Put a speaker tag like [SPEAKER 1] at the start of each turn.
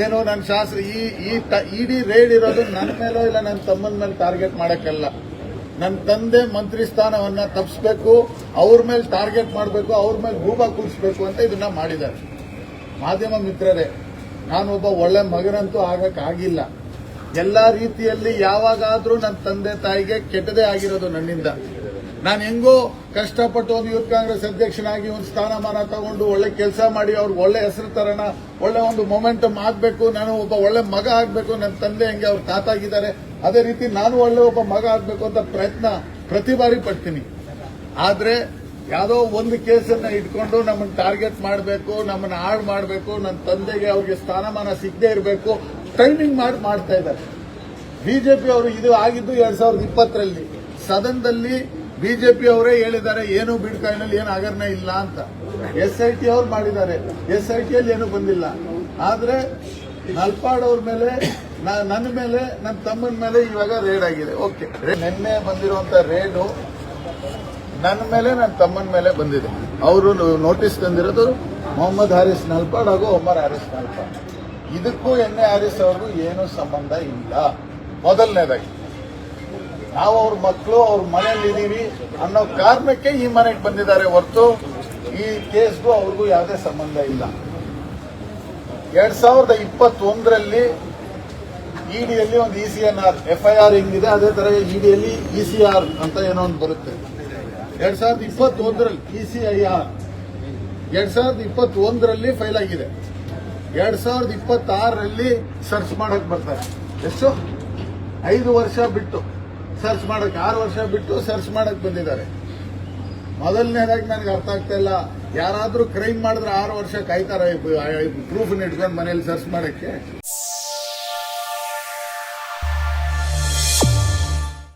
[SPEAKER 1] ಏನು ನನ್ನ ಶಾಸ್ತ್ರ ಇಡೀ ರೇಡ್ ಇರೋದು ನನ್ನ ಮೇಲೋ ಇಲ್ಲ ನನ್ನ ತಮ್ಮನ ಮೇಲೆ ಟಾರ್ಗೆಟ್ ಮಾಡಕ್ಕಲ್ಲ. ನನ್ನ ತಂದೆ ಮಂತ್ರಿ ಸ್ಥಾನವನ್ನ ತಪ್ಪಿಸ್ಬೇಕು, ಅವ್ರ ಮೇಲೆ ಟಾರ್ಗೆಟ್ ಮಾಡಬೇಕು, ಅವ್ರ ಮೇಲೆ ಗೂಬಾ ಕೂರಿಸಬೇಕು ಅಂತ ಇದನ್ನ ಮಾಡಿದ್ದಾರೆ. ಮಾಧ್ಯಮ ಮಿತ್ರರೇ, ನಾನೊಬ್ಬ ಒಳ್ಳೆ ಮಗನಂತೂ ಆಗಕ್ಕಾಗಿಲ್ಲ. ಎಲ್ಲಾ ರೀತಿಯಲ್ಲಿ ಯಾವಾಗಾದ್ರೂ ನನ್ನ ತಂದೆ ತಾಯಿಗೆ ಕೆಟ್ಟದೇ ಆಗಿರೋದು ನನ್ನಿಂದ. ನಾನು ಹೆಂಗೋ ಕಷ್ಟಪಟ್ಟು ಒಂದು ಯೂತ್ ಕಾಂಗ್ರೆಸ್ ಅಧ್ಯಕ್ಷನಾಗಿ ಒಂದು ಸ್ಥಾನಮಾನ ತಗೊಂಡು ಒಳ್ಳೆ ಕೆಲಸ ಮಾಡಿ ಅವ್ರಿಗೆ ಒಳ್ಳೆ ಹೆಸರು ತರೋಣ, ಒಳ್ಳೆ ಒಂದು ಮೊಮೆಂಟಮ್ ಆಗಬೇಕು, ನಾನು ಒಬ್ಬ ಒಳ್ಳೆ ಮಗ ಆಗಬೇಕು. ನನ್ನ ತಂದೆ ಹೆಂಗೆ ಅವ್ರು ತಾತಾಗಿದ್ದಾರೆ ಅದೇ ರೀತಿ ನಾನು ಒಳ್ಳೆ ಒಬ್ಬ ಮಗ ಆಗಬೇಕು ಅಂತ ಪ್ರಯತ್ನ ಪ್ರತಿ ಬಾರಿ ಪಡ್ತೀನಿ. ಆದ್ರೆ ಯಾವುದೋ ಒಂದು ಕೇಸನ್ನ ಇಟ್ಕೊಂಡು ನಮ್ಮನ್ನು ಟಾರ್ಗೆಟ್ ಮಾಡಬೇಕು, ನಮ್ಮನ್ನು ಹಾಳು ಮಾಡಬೇಕು, ನನ್ನ ತಂದೆಗೆ ಅವ್ರಿಗೆ ಸ್ಥಾನಮಾನ ಸಿಗದೆ ಇರಬೇಕು, ಟೈಮಿಂಗ್ ಮಾಡ್ತಾ ಇದ್ದಾರೆ ಬಿಜೆಪಿ ಅವರು. ಇದು ಆಗಿದ್ದು 2020ರಲ್ಲಿ ಸದನದಲ್ಲಿ ಬಿಜೆಪಿ ಅವರೇ ಹೇಳಿದ್ದಾರೆ ಏನು ಬಿಡ್ಕಾಯಿನಲ್ಲಿ ಏನು ಹಗರಣ ಇಲ್ಲ ಅಂತ. SIT ಅವ್ರು ಮಾಡಿದ್ದಾರೆ, SITಯಲ್ಲಿ ಏನು ಬಂದಿಲ್ಲ. ಆದ್ರೆ ನಲ್ಪಾಡ್ ಅವ್ರ ಮೇಲೆ, ನನ್ನ ಮೇಲೆ, ನನ್ನ ತಮ್ಮನ ಮೇಲೆ ಇವಾಗ ರೇಡ್ ಆಗಿದೆ. ಓಕೆ, ನಿನ್ನೆ ಬಂದಿರುವಂತ ರೇಡು ನನ್ನ ಮೇಲೆ ನನ್ನ ತಮ್ಮನ ಮೇಲೆ ಬಂದಿದೆ. ಅವರು ನೋಟಿಸ್ ತಂದಿರೋದು ಮೊಹಮ್ಮದ್ ಹಾರಿಸ್ ನಲ್ಪಾಡ್ ಹಾಗೂ ಒಮರ್ ಹಾರಿಸ್ ನಲ್ಪಾಡ್. ಇದಕ್ಕೂ NA ಹಾರಿಸ್ ಅವ್ರಿಗೂ ಏನೂ ಸಂಬಂಧ ಇಲ್ಲ. ಮೊದಲನೇದಾಗಿ ನಾವು ಅವ್ರ ಮಕ್ಕಳು ಅವ್ರ ಮನೆಯಲ್ಲಿ ಇದೀವಿ ಅನ್ನೋ ಕಾರಣಕ್ಕೆ ಈ ಮನೆಗೆ ಬಂದಿದ್ದಾರೆ ಹೊರತು ಈ ಕೇಸ್ಗೂ ಅವ್ರಿಗೂ ಯಾವುದೇ ಸಂಬಂಧ ಇಲ್ಲ. 2021ರಲ್ಲಿ ಇಡಿಯಲ್ಲಿ ಒಂದು ECNR FIR ಹಿಂಗಿದೆ, ಅದೇ ತರ ಇಡಿಯಲ್ಲಿ ECR ಅಂತ ಏನೋ ಒಂದು ಬರುತ್ತೆ. 2021ರಲ್ಲಿ ECIR 2021ರಲ್ಲಿ ಫೈಲ್ ಆಗಿದೆ. 2026ರಲ್ಲಿ ಸರ್ಚ್ ಮಾಡಕ್ ಬರ್ತಾರೆ. ಎಷ್ಟು 5 ವರ್ಷ ಬಿಟ್ಟು ಸರ್ಚ್ ಮಾಡಕ್, 6 ವರ್ಷ ಬಿಟ್ಟು ಸರ್ಚ್ ಮಾಡಕ್ ಬಂದಿದ್ದಾರೆ. ಮೊದಲನೇದಾಗಿ ನನಗೆ ಅರ್ಥ ಆಗ್ತಾ ಇಲ್ಲ, ಯಾರಾದ್ರೂ ಕ್ರೈಮ್ ಮಾಡಿದ್ರೆ 6 ವರ್ಷ ಕಾಯ್ತಾರ ಪ್ರೂಫ್ ಇಟ್ಕೊಂಡು ಮನೇಲಿ ಸರ್ಚ್ ಮಾಡಕ್ಕೆ?